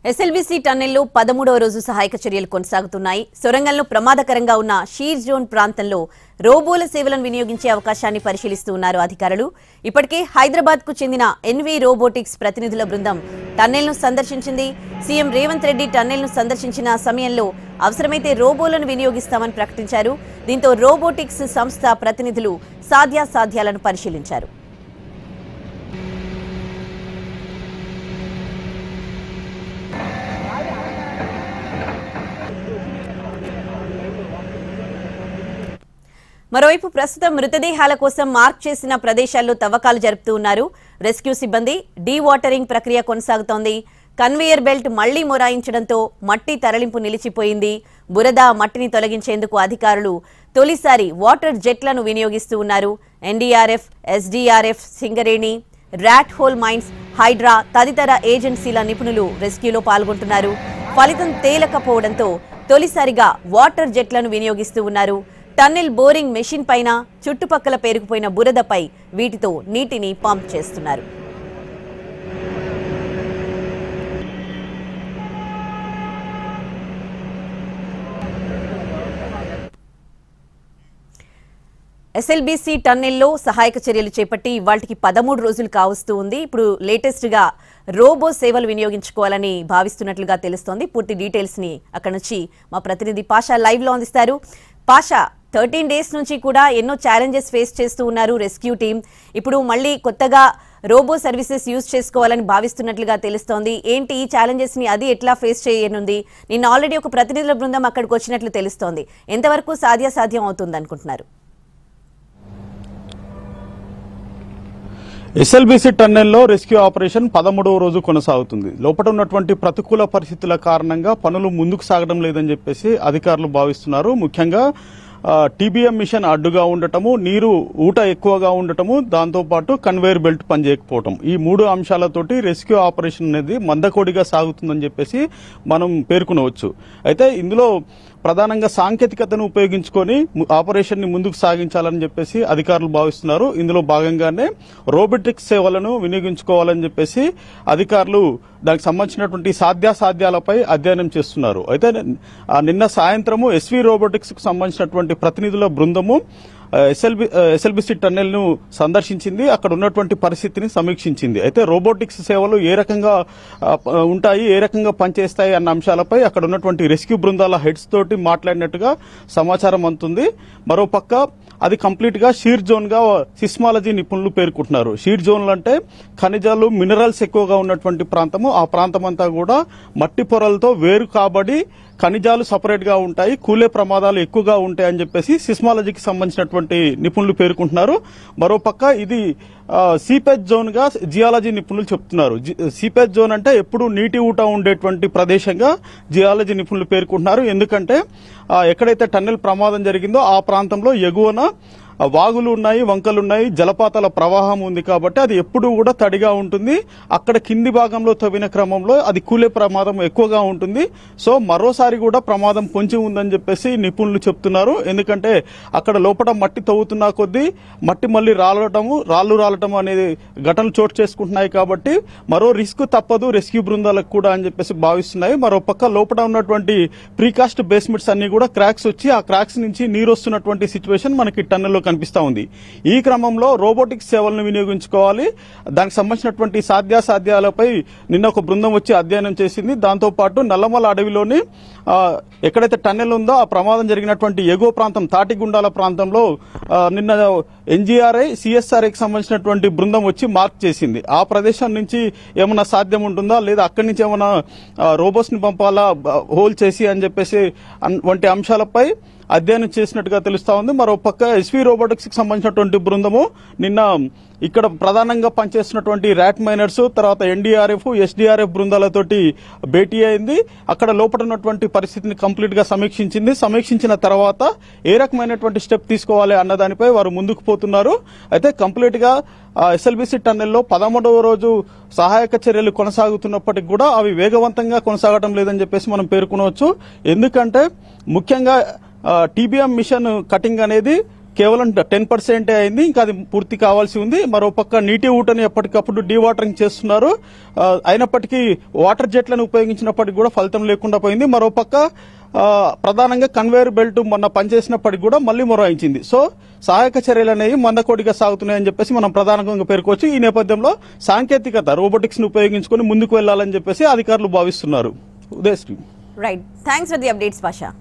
SLBC టన్నెల్లో 13వ రోజు సహాయక చర్యలు కొనసాగుతున్నాయి. సొరంగంలో ప్రమాదకరంగా ఉన్న షీర్ జోన్ ప్రాంతంలో రోబోల సేవలను వినియోగించే అవకాశాన్ని పరిశీలిస్తూ ఉన్నారు అధికారులు. ఇప్పటికే హైదరాబాద్ కు చెందిన ఎన్వి రోబోటిక్స్ ప్రతినిధుల బృందం టన్నెల్ను సందర్శించింది. సీఎం రేవంత్ రెడ్డి టన్నెల్ను సందర్శించిన సమయంలో అవసరమైతే రోబోలను వినియోగిస్తామని ప్రకటించారు. దీంతో రోబోటిక్స్ సంస్థ ప్రతినిధులు సాధ్యాసాధ్యాలను పరిశీలించారు. మరోవైపు ప్రస్తుతం మృతదేహాల కోసం మార్క్ చేసిన ప్రదేశాల్లో తవ్వకాలు జరుపుతూ ఉన్నారు రెస్క్యూ సిబ్బంది. డీ వాటరింగ్ ప్రక్రియ కొనసాగుతోంది. కన్వేయర్ బెల్ట్ మళ్లీ మొరాయించడంతో మట్టి తరలింపు నిలిచిపోయింది. బురద మట్టిని తొలగించేందుకు అధికారులు తొలిసారి వాటర్ జెట్లను వినియోగిస్తూ ఉన్నారు. NDRF, SDRF, Singareni, rat hole mines, Hydraa తదితర ఏజెన్సీల నిపుణులు రెస్క్యూలో పాల్గొంటున్నారు. ఫలితం తేలకపోవడంతో తొలిసారిగా వాటర్ జెట్లను వినియోగిస్తూ ఉన్నారు. టన్నెల్ బోరింగ్ మెషిన్ పైన చుట్టుపక్కల పేరుకుపోయిన బురదపై వీటితో నీటిని పంప్ చేస్తున్నారు. ఎస్ఎల్బీసీ టన్నెల్లో సహాయక చర్యలు చేపట్టి ఇవాళకి 13 రోజులు కావస్తూ ఉంది. ఇప్పుడు లేటెస్ట్ గా రోబో సేవలు వినియోగించుకోవాలని భావిస్తున్నట్లుగా తెలుస్తోంది. పూర్తి డీటెయిల్స్ ని అక్కడ నుంచి మా ప్రతినిధి పాషా లైవ్ లో అందిస్తారు. పాషా, 13 డేస్ నుంచి కూడా ఎన్నో ఛాలెంజెస్ ఫేస్ చేస్తూ ఉన్నారు రెస్క్యూ టీం. ఇప్పుడు మళ్ళీ కొత్తగా రోబో సర్వీసెస్ యూజ్ చేసుకోవాలని భావిస్తున్నట్లుగా తెలుస్తోంది. ఏంటి ఈ ఛాలెంజెస్ ని అది ఎట్లా ఫేస్ చేయనుంది? నిన్న ఆల్రెడీ ఒక ప్రతినిధుల బృందం అక్కడికి వచ్చినట్లు తెలుస్తోంది. ఎంతవరకు సాధ్యం అవుతుంది అనుకుంటున్నారు? ఎస్ఎల్బీసీ టన్నెల్లో రెస్క్యూ ఆపరేషన్ 13వ రోజు కొనసాగుతుంది. లోపల ఉన్నటువంటి ప్రతికూల పరిస్థితుల కారణంగా పనులు ముందుకు సాగడం లేదని చెప్పేసి అధికారులు భావిస్తున్నారు. ముఖ్యంగా టీబీఎం మిషన్ అడ్డుగా ఉండటము, నీరు ఊట ఎక్కువగా ఉండటము, దాంతోపాటు కన్వేయర్ బెల్ట్ పనిచేయకపోవటం, ఈ 3 అంశాలతోటి రెస్క్యూ ఆపరేషన్ అనేది మందకోడిగా సాగుతుందని చెప్పేసి మనం పేర్కొనవచ్చు. అయితే ఇందులో ప్రధానంగా సాంకేతికతను ఉపయోగించుకొని ఆపరేషన్ ని ముందుకు సాగించాలని చెప్పేసి అధికారులు భావిస్తున్నారు. ఇందులో భాగంగానే రోబోటిక్స్ సేవలను వినియోగించుకోవాలని చెప్పేసి అధికారులు దానికి సంబంధించినటువంటి సాధ్యాసాధ్యాలపై అధ్యయనం చేస్తున్నారు. అయితే నిన్న సాయంత్రము ఎస్వి రోబోటిక్స్ కు సంబంధించినటువంటి ప్రతినిధుల బృందము ఎస్ఎల్బీసీ టన్నెల్ ను సందర్శించింది. అక్కడ ఉన్నటువంటి పరిస్థితిని సమీక్షించింది. అయితే రోబోటిక్స్ సేవలు ఏ రకంగా ఉంటాయి, ఏ రకంగా పనిచేస్తాయి అన్న అంశాలపై అక్కడ ఉన్నటువంటి రెస్క్యూ బృందాల హెడ్స్ తోటి మాట్లాడినట్టుగా సమాచారం అందుతుంది. మరోపక్క అది కంప్లీట్ గా షీర్ జోన్ గా సిస్మాలజీ నిపుణులు పేర్కొంటున్నారు. షీర్ జోన్లు అంటే ఖనిజాలు, మినరల్స్ ఎక్కువగా ఉన్నటువంటి ప్రాంతము. ఆ ప్రాంతం అంతా కూడా మట్టి పొరలతో వేరు కాబడి ఖనిజాలు సపరేట్ గా ఉంటాయి, కూలే ప్రమాదాలు ఎక్కువగా ఉంటాయని చెప్పేసి సిస్మాలజీకి సంబంధించినటువంటి నిపుణులు పేర్కొంటున్నారు. మరోపక్క ఇది సీపేజ్ జోన్ గా జియాలజీ నిపుణులు చెప్తున్నారు. సీపేజ్ జోన్ అంటే ఎప్పుడు నీటి ఊట ఉండేటువంటి ప్రదేశంగా జియాలజీ నిపుణులు పేర్కొంటున్నారు. ఎందుకంటే ఎక్కడైతే టన్నెల్ ప్రమాదం జరిగిందో ఆ ప్రాంతంలో ఎగువన వాగులు ఉన్నాయి, వంకలు ఉన్నాయి, జలపాతాల ప్రవాహం ఉంది కాబట్టి అది ఎప్పుడూ కూడా తడిగా ఉంటుంది. అక్కడ కింది భాగంలో తవ్విన క్రమంలో అది కూలే ప్రమాదం ఎక్కువగా ఉంటుంది. సో మరోసారి కూడా ప్రమాదం పొంచి ఉందని చెప్పేసి నిపుణులు చెప్తున్నారు. ఎందుకంటే అక్కడ లోపల మట్టి తవ్వుతున్న కొద్దీ మట్టి మళ్లీ రాళ్లు రాలటం అనేది ఘటనలు చోటు చేసుకుంటున్నాయి. కాబట్టి మరో రిస్క్ తప్పదు రెస్క్యూ బృందాలకు కూడా అని చెప్పేసి భావిస్తున్నాయి. మరో పక్క లోపల ఉన్నటువంటి ప్రీకాస్ట్ బేస్మెంట్స్ అన్ని కూడా క్రాక్స్ వచ్చి ఆ క్రాక్స్ నుంచి నీరు వస్తున్నటువంటి సిచ్యువేషన్ మనకి టన్నెల్లో కనిపిస్తా ఉంది. ఈ క్రమంలో రోబోటిక్స్ సేవలను వినియోగించుకోవాలి. దానికి సంబంధించినటువంటి సాధ్యాసాధ్యాలపై నిన్న ఒక బృందం వచ్చి అధ్యయనం చేసింది. దాంతోపాటు నల్లమల అడవిలోని ఎక్కడైతే టన్నెల్ ఉందో ఆ ప్రమాదం జరిగినటువంటి ఎగువ ప్రాంతం తాటిగుండాల ప్రాంతంలో నిన్న ఎన్జీఆర్ఐ, సిఎస్ఆర్ఐకి సంబంధించినటువంటి బృందం వచ్చి మార్క్ చేసింది. ఆ ప్రదేశం నుంచి ఏమైనా సాధ్యం ఉంటుందా లేదా అక్కడి నుంచి ఏమైనా రోబోట్స్ ని పంపాలా హోల్ చేసి అని చెప్పేసి వంటి అంశాలపై అధ్యయనం చేసినట్టుగా తెలుస్తా ఉంది. మరోపక్క ఎస్వి రోబోటిక్స్ కి సంబంధించినటువంటి బృందము నిన్న ఇక్కడ ప్రధానంగా పనిచేస్తున్నటువంటి ర్యాట్ మైనర్స్, తర్వాత ఎన్డీఆర్ఎఫ్, ఎస్డీఆర్ఎఫ్ బృందాలతోటి భేటీ అయింది. అక్కడ లోపల ఉన్నటువంటి పరిస్థితిని కంప్లీట్ గా సమీక్షించింది. సమీక్షించిన తర్వాత ఏ రకమైనటువంటి స్టెప్ తీసుకోవాలి అన్న దానిపై వారు ముందుకు పోతున్నారు. అయితే కంప్లీట్ గా ఎస్ఎల్బీసీ టన్నెల్లో 13వ రోజు సహాయక చర్యలు కొనసాగుతున్నప్పటికీ కూడా అవి వేగవంతంగా కొనసాగడం లేదని చెప్పేసి మనం పేర్కొనవచ్చు. ఎందుకంటే ముఖ్యంగా టీబీఎం మిషన్ కటింగ్ అనేది కేవలం 10% అయింది. ఇంకా అది పూర్తి కావాల్సి ఉంది. మరోపక్క నీటి ఊటని ఎప్పటికప్పుడు డీవాటరింగ్ చేస్తున్నారు. అయినప్పటికీ వాటర్ జెట్లను ఉపయోగించినప్పటికీ కూడా ఫలితం లేకుండా పోయింది. మరోపక్క ప్రధానంగా కన్వేయర్ బెల్ట్ మొన్న పనిచేసినప్పటికీ కూడా మళ్లీ మొరాయించింది. సో సహాయక చర్యలు అనేవి మందకోడిగా సాగుతున్నాయని చెప్పేసి మనం ప్రధానంగా పేర్కోవచ్చు. ఈ నేపథ్యంలో సాంకేతికత రోబోటిక్స్ ను ఉపయోగించుకొని ముందుకు వెళ్లాలని చెప్పేసి అధికారులు భావిస్తున్నారు. Udayasri. Right, thanks for the updates Pasha.